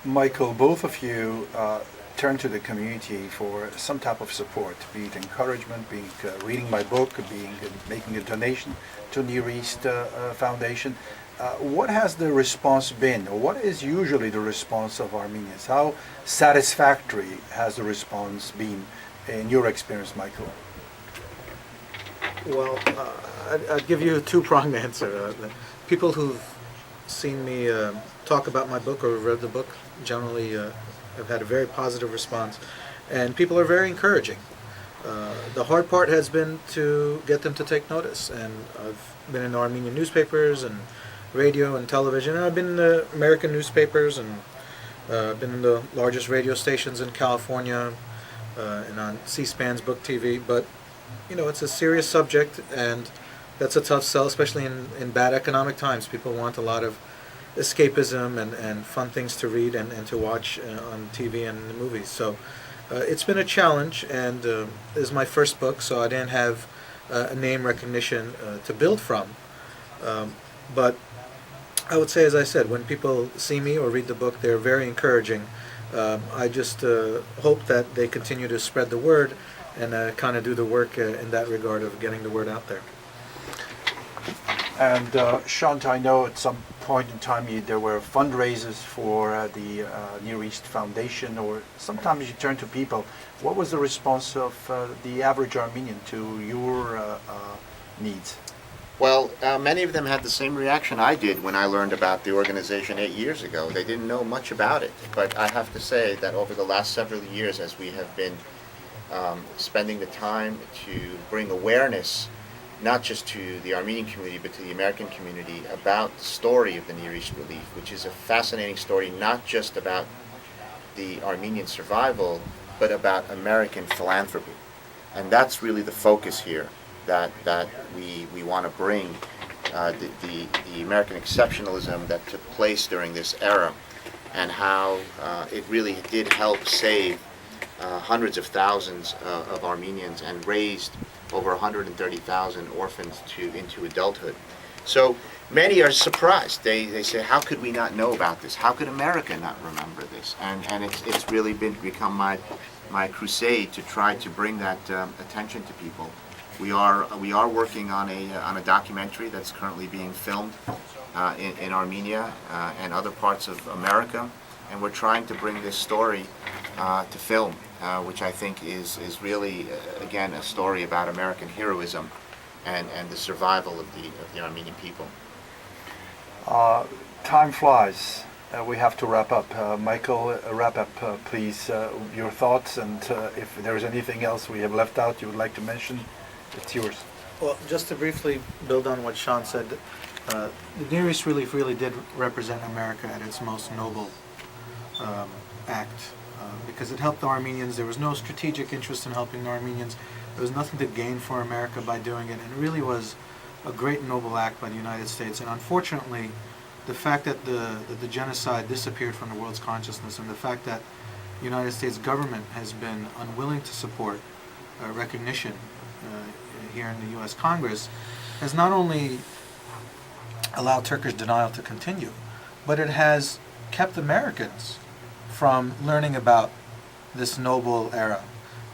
Michael, both of you turn to the community for some type of support, be it encouragement, being reading my book, being making a donation to Near East Foundation. What has the response been, or what is usually the response of Armenians? How satisfactory has the response been in your experience, Michael? Well, I'd give you a two-pronged answer. People who've seen me talk about my book or read the book generally have had a very positive response, and people are very encouraging. The hard part has been to get them to take notice, and I've been in Armenian newspapers and radio and television, and I've been in the American newspapers, and been in the largest radio stations in California, and on C-SPAN's Book TV, but you know, it's a serious subject, and that's a tough sell, especially in bad economic times. People want a lot of escapism and fun things to read and to watch on TV and in the movies. So it's been a challenge, and this is my first book, so I didn't have a name recognition to build from. But I would say, as I said, when people see me or read the book, they're very encouraging. I just hope that they continue to spread the word and kind of do the work in that regard of getting the word out there. And Shant, I know at some point in time there were fundraisers for the Near East Foundation, or sometimes you turn to people. What was the response of the average Armenian to your needs? Well, many of them had the same reaction I did when I learned about the organization 8 years ago. They didn't know much about it, but I have to say that over the last several years, as we have been spending the time to bring awareness not just to the Armenian community but to the American community about the story of the Near East Relief, which is a fascinating story not just about the Armenian survival but about American philanthropy. And that's really the focus here that we want to bring, the American exceptionalism that took place during this era, and how it really did help save hundreds of thousands of Armenians and raised over 130,000 orphans into adulthood. So many are surprised. They say, how could we not know about this? How could America not remember this? And it's really become my crusade to try to bring that attention to people. We are working on a documentary that's currently being filmed in Armenia and other parts of America, and we're trying to bring this story to film, which I think is really again a story about American heroism and the survival of the Armenian people. Time flies. We have to wrap up. Michael, wrap up, please. Your thoughts, and if there is anything else we have left out you would like to mention, it's yours. Well, just to briefly build on what Shant said, the Near East Relief really did represent America at its most noble act, because it helped the Armenians. There was no strategic interest in helping the Armenians. There was nothing to gain for America by doing it, and it really was a great noble act by the United States. And unfortunately, the fact that the genocide disappeared from the world's consciousness, and the fact that the United States government has been unwilling to support recognition here in the U.S. Congress, has not only allowed Turkish denial to continue, but it has kept Americans from learning about this noble era,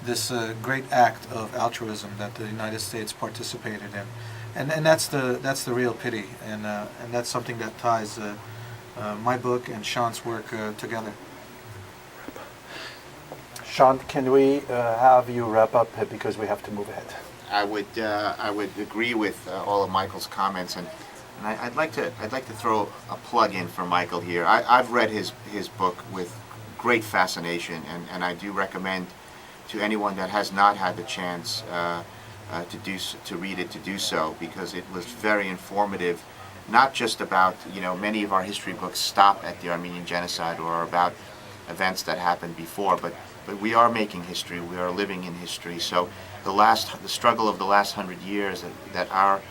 this great act of altruism that the United States participated in. And that's the real pity, and that's something that ties my book and Shant's work together. Shant, can we have you wrap up because we have to move ahead? I would agree with all of Michael's comments, and I'd like to throw a plug in for Michael here. I've read his book with great fascination, and I do recommend to anyone that has not had the chance to read it to do so, because it was very informative, not just about, many of our history books stop at the Armenian genocide or are about events that happened before, but we are making history, we are living in history. So the struggle of the last 100 years that our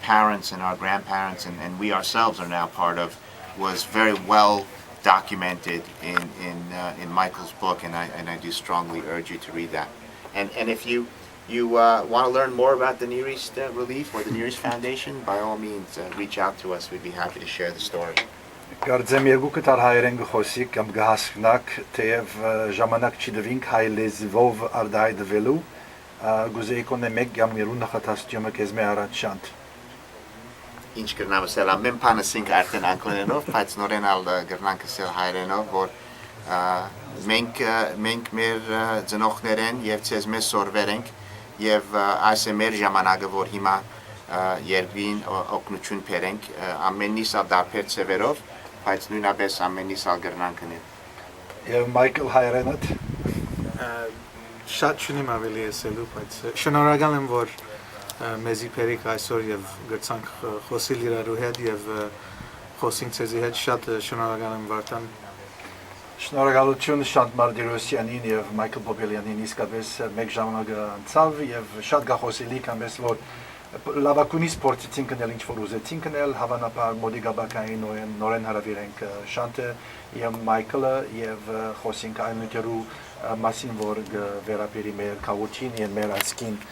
parents and our grandparents and we ourselves are now part of was very well documented in Michael's book, and I do strongly urge you to read that. And if you want to learn more about the Near East Relief or the Near East Foundation, by all means reach out to us. We'd be happy to share the story. Կարծեմ երկուքդ առ հայերեն գխոսիկ կամ գհասկնակ, թեև ժամանակ չի դվինք հայ լեզվով արդայդվելու, գուզեի կոնե մեկ կամ երու նախատասությունը կեզ մե առաջ շանտ։ Ինչ կրնամ ասել, ամեն բանը սինք արդեն անգլերենով, բայց նորեն ալ գրնանք ասել հայերենով, որ մենք մեր ծնողներեն եւ ցեզ մեզ սորվեր ենք եւ այս է մեր ժամանակը, որ հիմա երկրին օգնություն բերենք, ամենից դարբեր ծևերով, բայց նույնապես ամենից գրնանք ընել։ Եվ Մայքլ հայերենդ։ Շատ չունիմ ավելի ասելու, բայց շնորհակալ եմ, որ մեզի փերիկ այսօր եւ գցանք խոսիլ իրարու հետ եւ խոսինք ցեզի հետ, շատ շնորհակալ եմ Վարդան։ Շնորհակալություն Շանտ Mardirossianին եւ Մայքլ Bobelianին իսկապես մեկ ժամանակ անցավ եւ շատ գախոսելի կամես որ լավակունի սպորտին կնել ինչ որ ուզեցին կնել հավանաբար մոդիգաբակային նորեն հարավիրենք Շանտը եւ Մայքլը եւ խոսինք այն նյութերու մասին որ վերապերի մեր քաղաքին եւ մեր ասկին